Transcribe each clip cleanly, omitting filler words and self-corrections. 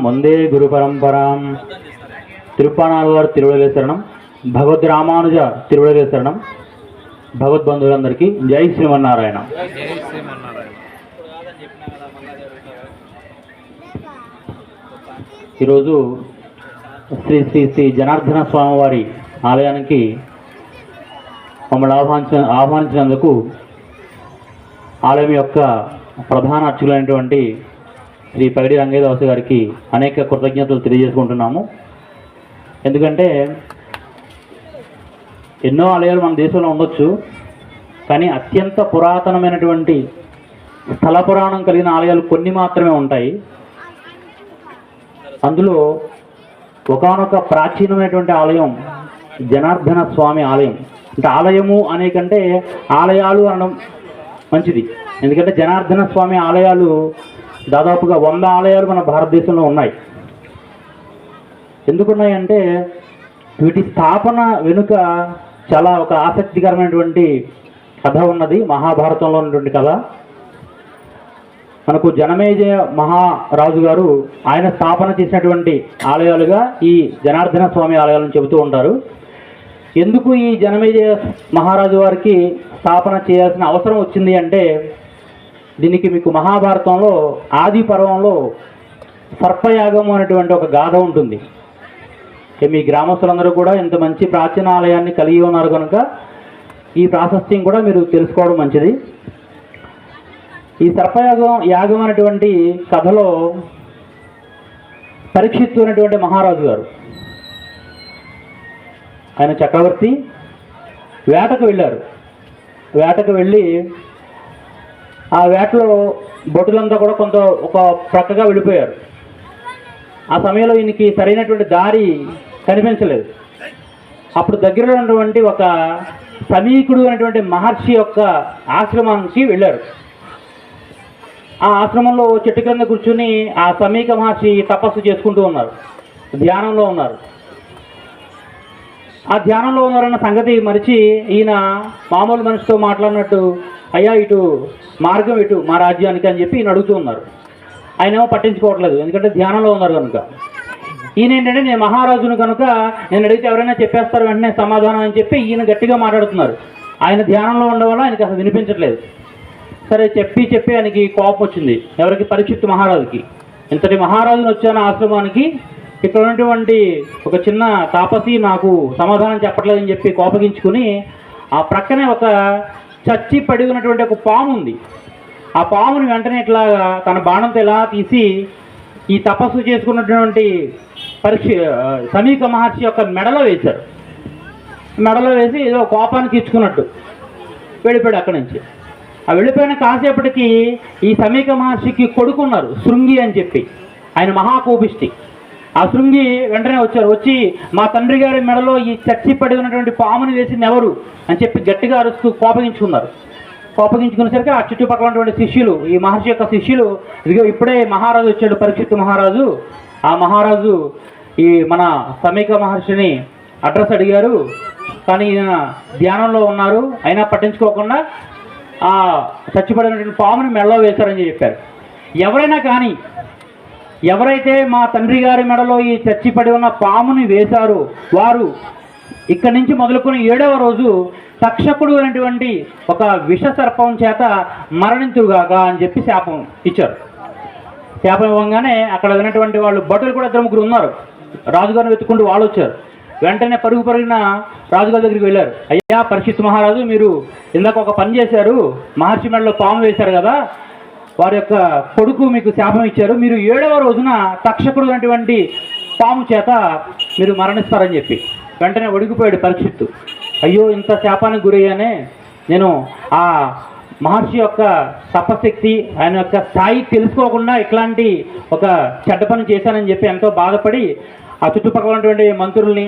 వందే గురు పరంపరాం. తిరుప్పానాళ్వార్ తిరువడిగల శరణం. భగవద్ రామానుజ తిరువడిగల శరణం. భగవద్బంధువులందరికీ జై శ్రీమన్నారాయణ. ఈరోజు శ్రీ శ్రీ శ్రీ జనార్దన స్వామివారి ఆలయానికి మమ్మల్ని ఆహ్వానించినందుకు ఆలయం యొక్క ప్రధాన అర్చకులైనటువంటి శ్రీ పగిడి రంగయ్యదాసు గారికి అనేక కృతజ్ఞతలు తెలియజేసుకుంటున్నాము. ఎందుకంటే ఎన్నో ఆలయాలు మన దేశంలో ఉండొచ్చు, కానీ అత్యంత పురాతనమైనటువంటి స్థల పురాణం కలిగిన ఆలయాలు కొన్ని మాత్రమే ఉంటాయి. అందులో ఒకానొక ప్రాచీనమైనటువంటి ఆలయం జనార్దన స్వామి ఆలయం. అంటే ఆలయము అనే కంటే ఆలయాలు అనడం మంచిది. ఎందుకంటే జనార్దన స్వామి ఆలయాలు దాదాపుగా 100 ఆలయాలు మన భారతదేశంలో ఉన్నాయి. ఎందుకున్నాయంటే వీటి స్థాపన వెనుక చాలా ఒక ఆసక్తికరమైనటువంటి కథ ఉన్నది. మహాభారతంలో ఉన్నటువంటి కథ. మనకు జనమేజయ మహారాజు గారు ఆయన స్థాపన చేసినటువంటి ఆలయాలుగా ఈ జనార్దన స్వామి ఆలయాలను చెబుతూ ఉంటారు. ఎందుకు ఈ జనమేజయ మహారాజు వారికి స్థాపన చేయాల్సిన అవసరం వచ్చింది అంటే, దీనికి మీకు మహాభారతంలో ఆది పర్వంలో సర్పయాగం అనేటువంటి ఒక గాథ ఉంటుంది. మీ గ్రామస్తులందరూ కూడా ఇంత మంచి ప్రాచీన ఆలయాన్ని కలిగి ఉన్నారు కనుక ఈ ప్రాశస్త్యం కూడా మీరు తెలుసుకోవడం మంచిది. ఈ యాగం అనేటువంటి కథలో పరీక్షిత్తు అనేటువంటి మహారాజు గారు, ఆయన చక్రవర్తి, వేటకు వెళ్ళారు. వేటకు వెళ్ళి ఆ వేటలో బొట్టులంతా కూడా ఒక ప్రక్కగా వెళ్ళిపోయారు. ఆ సమయంలో ఈయనకి సరైనటువంటి దారి కనిపించలేదు. అప్పుడు దగ్గరలో ఉన్నటువంటి ఒక సమీకుడు అనేటువంటి మహర్షి యొక్క ఆశ్రమానికి వెళ్ళారు. ఆ ఆశ్రమంలో చెట్టు కింద కూర్చుని ఆ సమీక మహర్షి తపస్సు చేసుకుంటూ ఉన్నారు, ధ్యానంలో ఉన్నారు. ఆ ధ్యానంలో ఉన్నారన్న సంగతి మరిచి ఈయన మామూలు మనిషితో మాట్లాడినట్టు, అయ్యా ఇటు మార్గం ఇటు మా రాజ్యానికి అని చెప్పి ఈయన అడుగుతూ ఉన్నారు. ఆయన ఏమో పట్టించుకోవట్లేదు, ఎందుకంటే ధ్యానంలో ఉన్నారు కనుక. ఈయన ఏంటంటే నేను మహారాజును కనుక నేను అడిగితే ఎవరైనా చెప్పేస్తారు వెంటనే సమాధానం అని చెప్పి ఈయన గట్టిగా మాట్లాడుతున్నారు. ఆయన ధ్యానంలో ఉండడం వల్ల ఆయనకి అసలు వినిపించట్లేదు. సరే చెప్పి ఆయనకి కోపం వచ్చింది. ఎవరికి? పరీక్షిత్తు మహారాజుకి. ఇంతటి మహారాజును వచ్చాను ఆశ్రమానికి, ఇక్కడ ఉన్నటువంటి ఒక చిన్న తాపసి నాకు సమాధానం చెప్పట్లేదని చెప్పి కోపగించుకుని ఆ ప్రక్కనే ఒక చచ్చి పడి ఉన్నటువంటి ఒక పాము ఉంది. ఆ పాముని వెంటనే ఇట్లా తన బాణంతో ఇలా తీసి ఈ తపస్సు చేసుకున్నటువంటి సమీక మహర్షి యొక్క మెడలో వేశారు. మెడలో వేసి ఏదో కోపాన్ని తీర్చుకున్నట్టు వెళ్ళిపోయాడు అక్కడి నుంచి. ఆ వెళ్ళిపోయిన కాసేపటికి ఈ సమీక మహర్షికి కొడుకున్నారు, శృంగి అని చెప్పి. ఆయన మహాకోపిష్టి. ఆ శృంగి వెంటనే వచ్చారు. వచ్చి మా తండ్రి గారి మెడలో ఈ చచ్చి పడి ఉన్నటువంటి పాముని వేసింది ఎవరు అని చెప్పి గట్టిగా అరుస్తూ కోపగించుకున్నారు. కోపగించుకునేసరికి ఆ చుట్టుపక్కల ఉన్నటువంటి శిష్యులు, ఈ మహర్షి యొక్క శిష్యులు, ఇదిగో ఇప్పుడే మహారాజు వచ్చాడు, పరీక్షిత్తు మహారాజు. ఆ మహారాజు ఈ మన సమీక మహర్షిని అడ్రస్ అడిగారు, కానీ ఈయన ధ్యానంలో ఉన్నారు, అయినా పట్టించుకోకుండా ఆ చచ్చిపడినటువంటి పాముని మెడలో వేశారని చెప్పారు. ఎవరైనా కానీ ఎవరైతే మా తండ్రి గారి మెడలో ఈ చచ్చిపడి ఉన్న పాముని వేశారో వారు ఇక్కడి నుంచి మొదలుకొని 7వ రోజు తక్షకుడు అనేటువంటి ఒక విష సర్పం చేత మరణించుగాక అని చెప్పి శాపం ఇచ్చారు. శాపం ఇవ్వగానే అక్కడ ఉన్నటువంటి వాళ్ళు భటులు కూడా 2-3 ఉన్నారు. రాజుగారిని వెతుక్కుంటూ వాళ్ళు వచ్చారు. వెంటనే పరుగున రాజుగారి దగ్గరికి వెళ్ళారు. అయ్యా పరీక్షిత్తు మహారాజు, మీరు ఇందాక ఒక పని చేశారు, మహర్షి మెడలో పాము వేశారు కదా, వారి యొక్క కొడుకు మీకు శాపం ఇచ్చారు, మీరు 7వ రోజున తక్షకుడు అనేటువంటి పాము చేత మీరు మరణిస్తారని చెప్పి. వెంటనే ఒడిగిపోయాడు పరీక్షిత్తు. అయ్యో ఇంత శాపానికి గురయ్యానే, నేను ఆ మహర్షి యొక్క తపశక్తి, ఆయన యొక్క స్థాయి తెలుసుకోకుండా ఇట్లాంటి ఒక చెడ్డ పని చేశానని చెప్పి ఎంతో బాధపడి ఆ చుట్టుపక్కల ఉన్నటువంటి మంత్రుల్ని,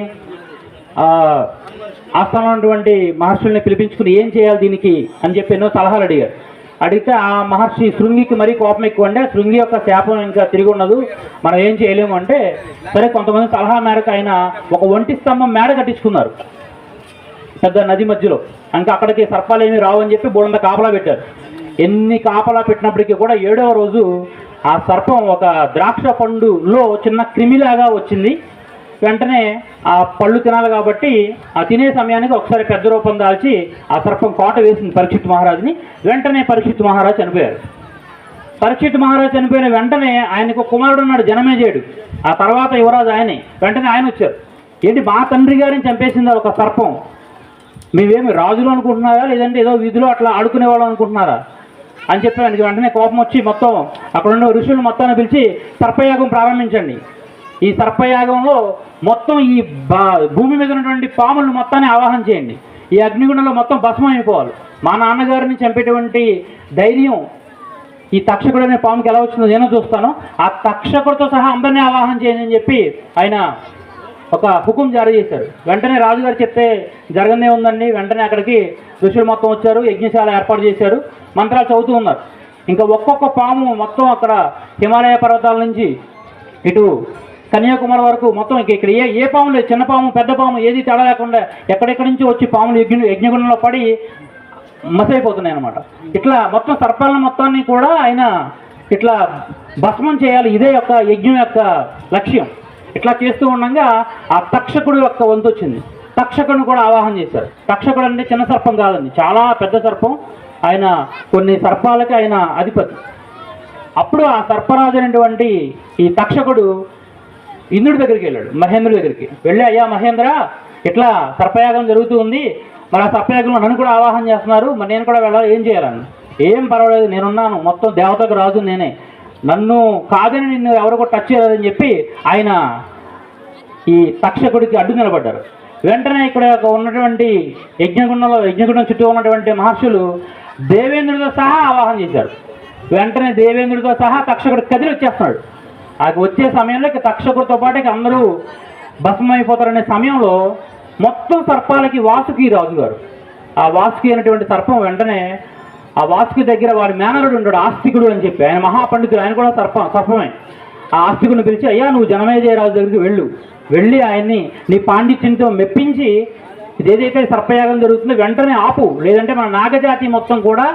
ఆస్థానంలో ఉన్నటువంటి మహర్షుల్ని పిలిపించుకుని ఏం చేయాలి దీనికి అని చెప్పి ఎన్నో సలహాలు అడిగారు. అడిగితే ఆ మహర్షి శృంగికి మరీ కోపం ఎక్కువ. అంటే శృంగి యొక్క శాపం ఇంకా తిరిగి ఉండదు, మనం ఏం చేయలేము అంటే, సరే కొంతమంది సలహా మేరకు ఆయన ఒక ఒంటి స్తంభం మేడ కట్టించుకున్నారు పెద్ద నది మధ్యలో. ఇంకా అక్కడికి సర్పాలు ఏమీ రావు అని చెప్పి బోడంత కాపలా పెట్టారు. ఎన్ని కాపలా పెట్టినప్పటికీ కూడా 7వ రోజు ఆ సర్పం ఒక ద్రాక్ష పండులో చిన్న క్రిమిలాగా వచ్చింది. వెంటనే ఆ పళ్ళు తినాలి కాబట్టి ఆ తినే సమయానికి ఒకసారి పెద్ద రూపం దాల్చి ఆ సర్పం కోట వేసింది పరీక్షిత్ మహారాజుని. వెంటనే పరీక్షిత్ మహారాజు చనిపోయారు. పరీక్షిత్ మహారాజు చనిపోయిన వెంటనే ఆయనకు కుమారుడు ఉన్నాడు జనమేజయుడు. ఆ తర్వాత యువరాజు ఆయనే. వెంటనే ఆయన వచ్చారు. ఏంటి మా తండ్రి గారిని చంపేసింది ఒక సర్పం, మీవేమి రాజులు అనుకుంటున్నారా లేదంటే ఏదో వీధిలో అట్లా ఆడుకునేవాళ్ళు అనుకుంటున్నారా అని చెప్పి ఆయనకి వెంటనే కోపం వచ్చి మొత్తం అక్కడ ఉన్న ఋషులు మొత్తాన్ని పిలిచి సర్పయాగం ప్రారంభించండి. ఈ సర్పయాగంలో మొత్తం ఈ భూమి మీద ఉన్నటువంటి పాములను మొత్తాన్ని ఆవాహన చేయండి. ఈ అగ్నిగుండంలో మొత్తం భస్మం అయిపోవాలి. మా నాన్నగారిని చంపేటువంటి ధైర్యం ఈ తక్షకుడు అనే పాముకి ఎలా వచ్చిందో నేను చూస్తాను. ఆ తక్షకుడితో సహా అందరినీ ఆవాహన చేయండి అని చెప్పి ఆయన ఒక హుకుం జారీ చేశారు. వెంటనే రాజుగారు చెప్తే జరగనే ఉందండి. వెంటనే అక్కడికి ఋషులు మొత్తం వచ్చారు, యజ్ఞశాల ఏర్పాటు చేశారు, మంత్రాలు చదువుతూ ఉన్నారు. ఇంకా ఒక్కొక్క పాము మొత్తం అక్కడ హిమాలయ పర్వతాల నుంచి ఇటు కన్యాకుమారి వరకు మొత్తం ఇక్కడ ఏ పాము లేదు, చిన్న పాము పెద్ద పాము ఏది తేడా లేకుండా ఎక్కడెక్కడి నుంచి వచ్చి పాములు యజ్ఞగుండంలో పడి మసైపోతున్నాయి అన్నమాట. ఇట్లా మొత్తం సర్పాలను మొత్తాన్ని కూడా ఆయన ఇట్లా భస్మం చేయాలి, ఇదే యొక్క యజ్ఞం యొక్క లక్ష్యం. ఇట్లా చేస్తూ ఉండగా ఆ తక్షకుడు యొక్క వంతు వచ్చింది. తక్షకుడిని కూడా ఆవాహన చేశారు. తక్షకుడు అంటే చిన్న సర్పం కాదండి, చాలా పెద్ద సర్పం. ఆయన కొన్ని సర్పాలకి ఆయన అధిపతి. అప్పుడు ఆ సర్పరాజు అనేటువంటి ఈ తక్షకుడు ఇంద్రుడి దగ్గరికి వెళ్ళాడు, మహేంద్రుడి దగ్గరికి వెళ్ళి, అయ్యా మహేంద్ర, ఇట్లా సర్పయాగం జరుగుతూ ఉంది, మరి ఆ సర్పయాగంలో నన్ను కూడా ఆవాహన చేస్తున్నారు, మరి నేను కూడా వెళ్ళాలి, ఏం చేయాలని? ఏం పర్వాలేదు, నేనున్నాను, మొత్తం దేవతకు రాజు నేనే, నన్ను కాదని నిన్ను ఎవరు కూడా టచ్ చేయలేదని చెప్పి ఆయన ఈ తక్షకుడికి అడ్డు నిలబడ్డారు. వెంటనే ఇక్కడ ఉన్నటువంటి యజ్ఞగుండం చుట్టూ ఉన్నటువంటి మహర్షులు దేవేంద్రుడితో సహా ఆవాహన చేశారు. వెంటనే దేవేంద్రుడితో సహా తక్షకుడు కదిలి వచ్చేస్తున్నాడు. అది వచ్చే సమయంలో తక్షకుడితో పాటు అందరూ భస్మైపోతారనే సమయంలో మొత్తం సర్పాలకి వాసుకి రాజుగారు, ఆ వాసుకి అనేటువంటి సర్పం వెంటనే ఆ వాసుకి దగ్గర వాడి మేనరుడు ఉంటాడు, ఆస్తికుడు అని చెప్పి, ఆయన మహాపండితుడు, ఆయన కూడా సర్పమే. ఆ ఆస్తికుడిని పిలిచి, అయ్యా నువ్వు జనమేజయ రాజు దగ్గరికి వెళ్ళి ఆయన్ని నీ పాండిత్యంతో మెప్పించి ఇదేదైతే సర్పయాగం జరుగుతుందో వెంటనే ఆపు, లేదంటే మన నాగజాతి మొత్తం కూడా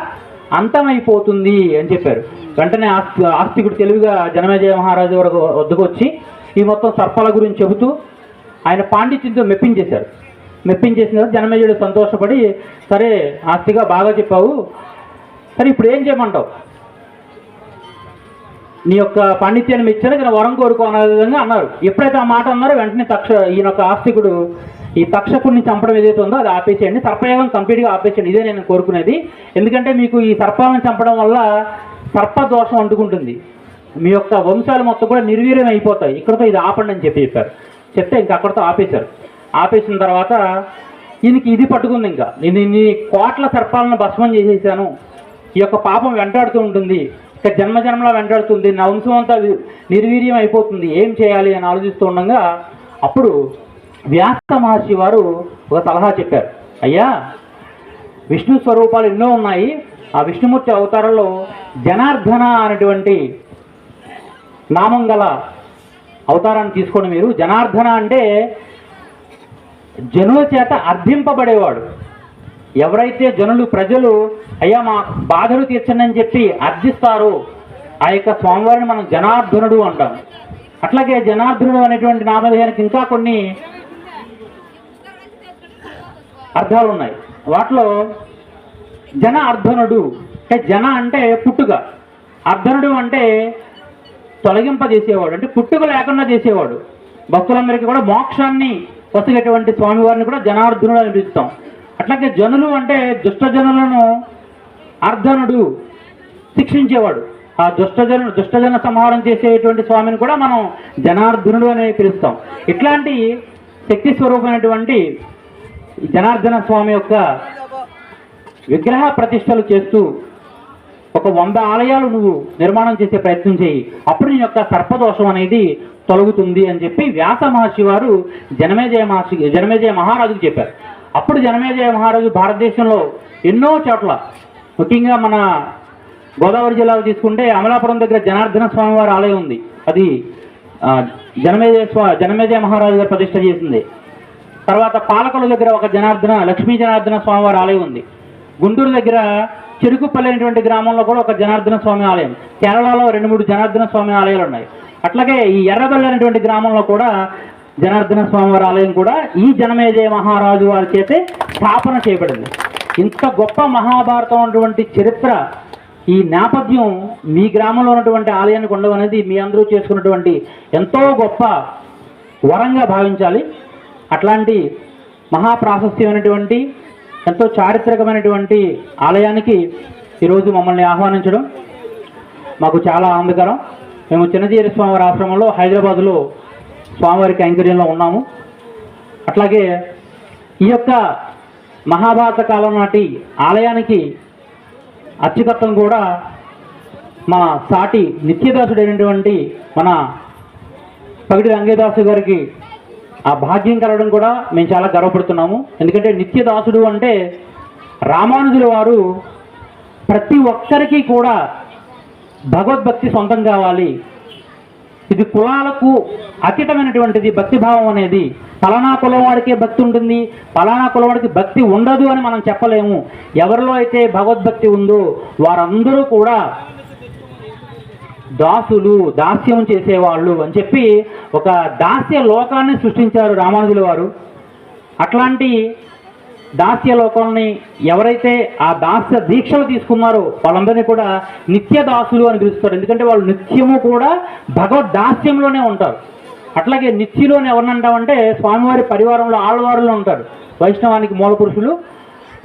అంతమైపోతుంది అని చెప్పారు. వెంటనే ఆస్తికుడు తెలివిగా జనమేజయ మహారాజు వద్దకు వచ్చి ఈ మొత్తం సర్పాల గురించి చెబుతూ ఆయన పాండిత్యంతో మెప్పించేశారు. మెప్పించేసిన తర్వాత జనమేజయుడు సంతోషపడి, సరే ఆస్తిగా బాగా చెప్పావు, సరే ఇప్పుడు ఏం చేయమంటావు, నీ యొక్క పాండిత్యాన్ని మెచ్చాను, నేను వరం కోరుకో అనే విధంగా అన్నారు. ఎప్పుడైతే ఆ మాట అన్నారో వెంటనే ఈయన యొక్క ఆస్తికుడు ఈ తక్షకుడిని చంపడం ఏదైతే ఉందో అది ఆపేసేయండి, సర్పయాగం కంప్లీట్గా ఆపేసేయండి, ఇదే నేను కోరుకునేది. ఎందుకంటే మీకు ఈ సర్పాలను చంపడం వల్ల సర్పదోషం అంటుకుంటుంది, మీ యొక్క వంశాలు మొత్తం కూడా నిర్వీర్యం అయిపోతాయి, ఇక్కడతో ఇది ఆపండి అని చెప్పారు. చెప్తే ఇంకా అక్కడితో ఆపేశారు. ఆపేసిన తర్వాత ఈయనకి ఇది పట్టుకుంది, ఇంకా నేను ఇన్ని కోట్ల సర్పాలను భస్మం చేసేసాను, ఈ యొక్క పాపం వెంటాడుతూ ఉంటుంది, ఇక జన్మజన్మలా వెంటాడుతుంది, నా వంశం అంతా నిర్వీర్యం అయిపోతుంది, ఏం చేయాలి అని ఆలోచిస్తూ ఉండగా అప్పుడు వ్యాస మహర్షి వారు ఒక సలహా చెప్పారు. అయ్యా, విష్ణు స్వరూపాలు ఎన్నో ఉన్నాయి, ఆ విష్ణుమూర్తి అవతారంలో జనార్దన అనేటువంటి నామం గల అవతారాన్ని తీసుకోండి మీరు. జనార్దన అంటే జనుల చేత అర్థింపబడేవాడు. ఎవరైతే ప్రజలు అయ్యా మా బాధలు తీర్చండి అని చెప్పి అర్థిస్తారో ఆ యొక్క స్వామివారిని మనం జనార్దనుడు అంటాం. అట్లాగే జనార్దనుడు అనేటువంటి నామధేయానికి ఇంకా కొన్ని అర్థాలు ఉన్నాయి. వాటిలో జన అర్ధనుడు అంటే జన అంటే పుట్టుక, అర్ధనుడు అంటే తొలగింపజేసేవాడు, అంటే పుట్టుక లేకుండా చేసేవాడు. భక్తులందరికీ కూడా మోక్షాన్ని పొసగేటువంటి స్వామివారిని కూడా జనార్దనుడు అని పిలుస్తాం. అట్లాగే జనులు అంటే దుష్టజనులను అర్ధనుడు శిక్షించేవాడు. ఆ దుష్టజన సంహారం చేసేటువంటి స్వామిని కూడా మనం జనార్దనుడు అని పిలుస్తాం. ఇట్లాంటి శక్తి స్వరూపమైనటువంటి జనార్దన స్వామి యొక్క విగ్రహ ప్రతిష్టలు చేస్తూ ఒక 100 ఆలయాలు నువ్వు నిర్మాణం చేసే ప్రయత్నం చేయి, అప్పుడు నీ యొక్క సర్పదోషం అనేది తొలగుతుంది అని చెప్పి వ్యాస మహర్షి వారు జనమేజయ మహారాజుకు చెప్పారు. అప్పుడు జనమేజయ మహారాజు భారతదేశంలో ఎన్నో చోట్ల, ముఖ్యంగా మన గోదావరి జిల్లాలో తీసుకుంటే అమలాపురం దగ్గర జనార్దన స్వామివారి ఆలయం ఉంది. అది జనమేజయ మహారాజు గారు ప్రతిష్ట చేసింది. తర్వాత పాలకొల దగ్గర ఒక లక్ష్మీ జనార్దన స్వామివారి ఆలయం ఉంది. గుంటూరు దగ్గర చెరుకుపల్లి అనేటువంటి గ్రామంలో కూడా ఒక జనార్దన స్వామి ఆలయం, కేరళలో 2-3 జనార్దన స్వామి ఆలయాలు ఉన్నాయి. అట్లాగే ఈ ఎర్రబెల్లి అనేటువంటి గ్రామంలో కూడా జనార్దన స్వామి వారి ఆలయం కూడా ఈ జనమేజయ మహారాజు వారి చేతే స్థాపన చేయబడింది. ఇంత గొప్ప మహాభారతం అటువంటి చరిత్ర, ఈ నేపథ్యం మీ గ్రామంలో ఉన్నటువంటి ఆలయానికి ఉండడం అనేది మీ అందరూ చేసుకున్నటువంటి ఎంతో గొప్ప వరంగా భావించాలి. అట్లాంటి మహాప్రాశస్త్యమైనటువంటి ఎంతో చారిత్రకమైనటువంటి ఆలయానికి ఈరోజు మమ్మల్ని ఆహ్వానించడం మాకు చాలా ఆనందకరం. మేము చిన్నజీరి స్వామివారి ఆశ్రమంలో హైదరాబాదులో స్వామివారి కైంకర్యంలో ఉన్నాము. అట్లాగే ఈ యొక్క మహాభారత కాలం నాటి ఆలయానికి అర్చకత్వం కూడా మా సాటి నిత్యదాసుడైనటువంటి మన పగిడి రంగదాసు గారికి ఆ భాగ్యం కలగడం కూడా మేము చాలా గర్వపడుతున్నాము. ఎందుకంటే నిత్యదాసుడు అంటే రామానుజుల వారు ప్రతి ఒక్కరికి కూడా భగవద్భక్తి సొంతం కావాలి, ఇది కులాలకు అతీతమైనటువంటిది భక్తిభావం అనేది. ఫలానా కులం వాడికే భక్తి ఉంటుంది, ఫలానా కులం వాడికి భక్తి ఉండదు అని మనం చెప్పలేము. ఎవరిలో అయితే భగవద్భక్తి ఉందో వారందరూ కూడా దాసులు, దాస్యం చేసేవాళ్ళు అని చెప్పి ఒక దాస్య లోకాన్ని సృష్టించారు రామానుజుల వారు. అట్లాంటి దాస్య లోకాలని ఎవరైతే ఆ దాస్య దీక్షలు తీసుకున్నారో వాళ్ళందరినీ కూడా నిత్యదాసులు అని పిలుస్తారు. ఎందుకంటే వాళ్ళు నిత్యము కూడా భగవద్ దాస్యంలోనే ఉంటారు. అట్లాగే నిత్యలోని ఎవరినంటామంటే స్వామివారి పరివారంలో ఆళ్వారులు ఉంటారు, వైష్ణవానికి మూల పురుషులు.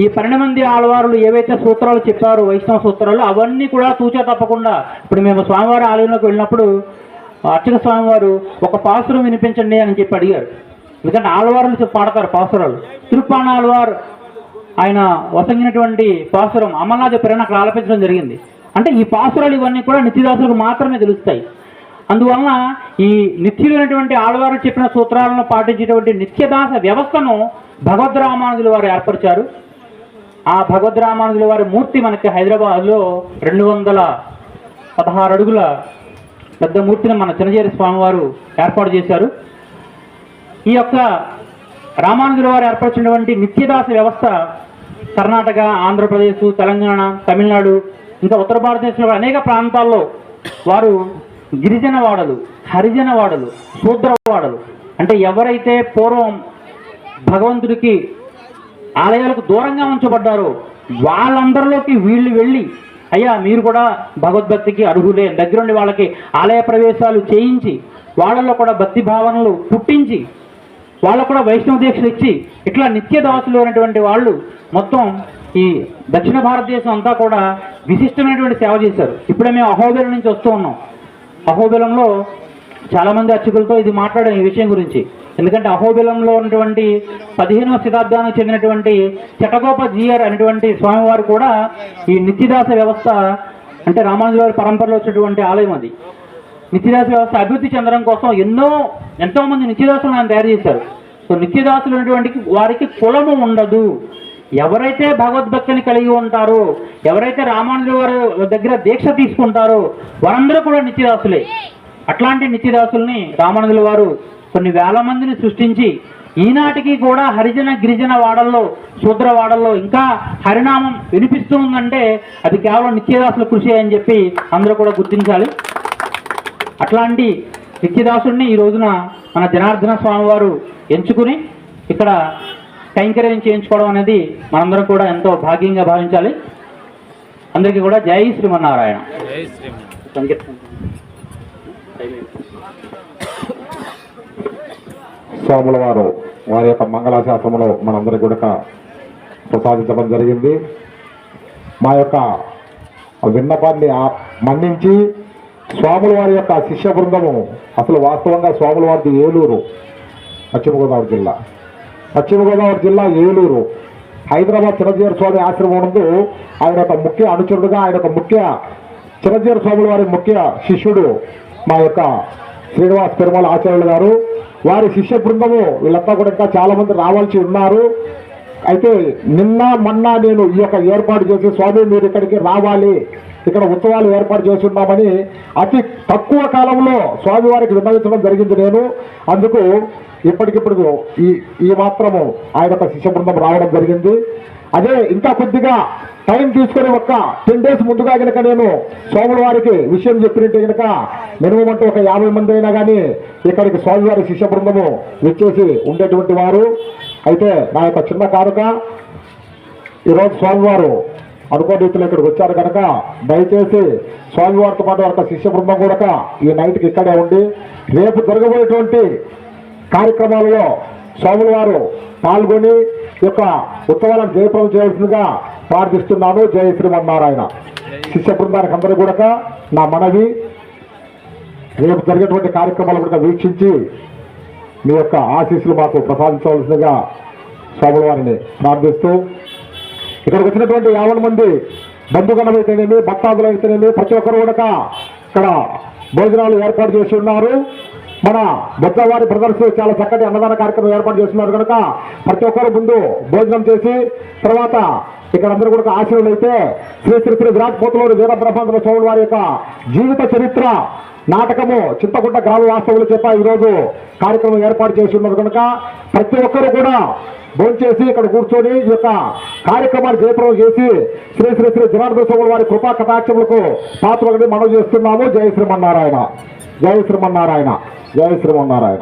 ఈ 12 మంది ఆళ్వారులు ఏవైతే సూత్రాలు చెప్పారో వైష్ణవ సూత్రాలు అవన్నీ కూడా తూచా తప్పకుండా ఇప్పుడు మేము స్వామివారి ఆలయంలోకి వెళ్ళినప్పుడు అర్చక స్వామివారు ఒక పాసురం వినిపించండి అని చెప్పి అడిగారు. ఎందుకంటే ఆళ్వారులు పాడతారు పాసురాలు. తిరుప్పాణాళ్వారు ఆయన వసంగినటువంటి పాసురం అమర్నాథ పిరణ అక్కడ ఆలపించడం జరిగింది. అంటే ఈ పాసురాలు ఇవన్నీ కూడా నిత్యదాసులకు మాత్రమే తెలుస్తాయి. అందువలన ఈ నిత్యులైనటువంటి ఆళ్వారు చెప్పిన సూత్రాలను పాటించేటువంటి నిత్యదాస వ్యవస్థను భగవద్ రామానుజుల వారు ఏర్పరిచారు. ఆ భగవద్ రామానుజుల వారి మూర్తి మనకి హైదరాబాద్లో 216 అడుగుల పెద్ద మూర్తిని మన చిన్నజీరి స్వామివారు ఏర్పాటు చేశారు. ఈ యొక్క రామానుజుల వారు ఏర్పరిచినటువంటి నిత్యదాస వ్యవస్థ కర్ణాటక, ఆంధ్రప్రదేశ్, తెలంగాణ, తమిళనాడు ఇంకా ఉత్తర భారతదేశంలో అనేక ప్రాంతాల్లో వారు గిరిజన వాడలు, హరిజన వాడలు, శూద్రవాడలు అంటే ఎవరైతే పూర్వం భగవంతుడికి ఆలయాలకు దూరంగా ఉంచబడ్డారో వాళ్ళందరిలోకి వీళ్ళు వెళ్ళి అయ్యా మీరు కూడా భగవద్భక్తికి అర్హులే, దగ్గరుండి వాళ్ళకి ఆలయ ప్రవేశాలు చేయించి వాళ్ళల్లో కూడా భక్తి భావనలు పుట్టించి వాళ్ళకు కూడా వైష్ణవ దీక్షలు ఇచ్చి ఇట్లా నిత్యదాసులు అనేటువంటి వాళ్ళు మొత్తం ఈ దక్షిణ భారతదేశం అంతా కూడా విశిష్టమైనటువంటి సేవ చేశారు. ఇప్పుడే మేము అహోబిలం నుంచి వస్తూ ఉన్నాం. అహోబిలంలో చాలామంది అర్చకులతో ఇది మాట్లాడాం ఈ విషయం గురించి. ఎందుకంటే అహోబిలంలో ఉన్నటువంటి 15వ శతాబ్దానికి చెందినటువంటి చటగోప జీయర్ అనేటువంటి స్వామివారు కూడా ఈ నిత్యదాస వ్యవస్థ అంటే రామానుజుల వారి పరంపరలో వచ్చినటువంటి ఆలయం అది. నిత్యదాస వ్యవస్థ అభివృద్ధి చెందడం కోసం ఎంతోమంది నిత్యదాసులను ఆయన తయారు చేశారు. సో నిత్యదాసులు ఉన్నటువంటి వారికి కులము ఉండదు. ఎవరైతే భగవద్భక్తిని కలిగి ఉంటారో, ఎవరైతే రామానుజుల వారి దగ్గర దీక్ష తీసుకుంటారో వారందరూ కూడా నిత్యదాసులే. అట్లాంటి నిత్యదాసుల్ని రామానుజుల వారు కొన్ని వేల మందిని సృష్టించి ఈనాటికి కూడా హరిజన గిరిజన వాడల్లో, శూద్ర వాడల్లో ఇంకా హరినామం వినిపిస్తూ ఉందంటే అది కేవలం నిత్యదాసుల కృషి అని చెప్పి అందరూ కూడా గుర్తించాలి. అట్లాంటి నిత్యదాసుడిని ఈ రోజున మన జనార్దన స్వామి వారు ఎంచుకుని ఇక్కడ కైంకర్యం చేయించుకోవడం అనేది మనందరం కూడా ఎంతో భాగ్యంగా భావించాలి. అందరికీ కూడా జై శ్రీమన్నారాయణ. స్వాముల వారు వారి యొక్క మంగళాశాసనములో మనందరికీ కూడా ప్రసాదించడం జరిగింది. మా యొక్క విన్నపాన్ని మన్నించి స్వాముల వారి యొక్క శిష్య బృందము, అసలు వాస్తవంగా స్వాముల వారిది ఏలూరు, పశ్చిమ గోదావరి జిల్లా ఏలూరు. హైదరాబాద్ చిరంజీవి స్వామి ఆశ్రమం నందు ఆయన యొక్క ముఖ్య అనుచరుడుగా, ఆయన యొక్క ముఖ్య చిరంజీవి స్వాముల వారి ముఖ్య శిష్యుడు మా యొక్క శ్రీనివాస్ పెరుమాళ ఆచార్యులు గారు, వారి శిష్య బృందము వీళ్ళంతా కూడా ఇంకా చాలా మంది రావాల్సి ఉన్నారు. అయితే నిన్న మొన్న నేను ఈ యొక్క ఏర్పాటు చేసి స్వామి మీరు ఇక్కడికి రావాలి, ఇక్కడ ఉత్సవాలు ఏర్పాటు చేసి ఉన్నామని అతి తక్కువ కాలంలో స్వామివారికి విన్నవించడం జరిగింది నేను. అందుకు ఇప్పటికిప్పుడు ఈ మాత్రము ఆయన యొక్క శిష్య బృందం రావడం జరిగింది. అదే ఇంకా కొద్దిగా టైం తీసుకొని ఒక్క 10 days ముందుగా కనుక నేను స్వామివారికి విషయం చెప్పినట్టే కనుక మినిమం అంటే ఒక 50 మంది అయినా కానీ ఇక్కడికి స్వామివారి శిష్య బృందము వచ్చేసి ఉండేటువంటి వారు. అయితే నా యొక్క చిన్న కానుక ఈరోజు స్వామివారు అనుకోని రీతిలో ఇక్కడికి వచ్చారు కనుక దయచేసి స్వామివారితో పాటు ఒక శిష్య బృందం కూడా ఈ నైట్కి ఇక్కడే ఉండి రేపు జరగబోయేటువంటి కార్యక్రమాలలో స్వాముల వారు పాల్గొని ఈ యొక్క ఉత్సవాలను జయప్రదం చేయాల్సిందిగా ప్రార్థిస్తున్నాను. జయ శ్రీమన్నారాయణ. శిష్య బృందానికి అందరూ కూడా నా మనవి, రేపు జరిగేటువంటి కార్యక్రమాలు కూడా వీక్షించి మీ యొక్క ఆశీస్సులు మాకు ప్రసాదించవలసిందిగా స్వాముల వారిని ప్రార్థిస్తూ, ఇక్కడికి వచ్చినటువంటి 50 మంది బంధుగణం అయితేనేమి, భక్తాదులు అయితేనేమి ప్రతి ఒక్కరు కూడా ఇక్కడ భోజనాలు ఏర్పాటు చేసి ఉన్నారు. మన బొద్దవారి బ్రదర్స్ చాలా చక్కటి అన్నదాన కార్యక్రమం ఏర్పాటు చేస్తున్నారు కనుక ప్రతి ఒక్కరు ముందు భోజనం చేసి తర్వాత ఇక్కడ అందరూ కూడా ఆశీర్వాదం అయితే శ్రీ శ్రీ శ్రీ విరాట్ పోతులూరు వీరబ్రహ్మాండ స్వామి వారి యొక్క జీవిత చరిత్ర నాటకము చింతకుంట గ్రామ వాస్తవులు చెప్ప ఈరోజు కార్యక్రమం ఏర్పాటు చేసి ఉన్నారు కనుక ప్రతి ఒక్కరు కూడా భోంచేసి ఇక్కడ కూర్చొని ఈ యొక్క కార్యక్రమాన్ని జయప్రదం చేసి శ్రీ శ్రీ శ్రీ జనార్దన స్వామి వారి కృపా కటాక్షములకు పాత్రలని మనం చేస్తున్నాము. జయ శ్రీమన్నారాయణ. జయ శ్రీమన్నారాయణ. జయ శ్రీమన్నారాయణ.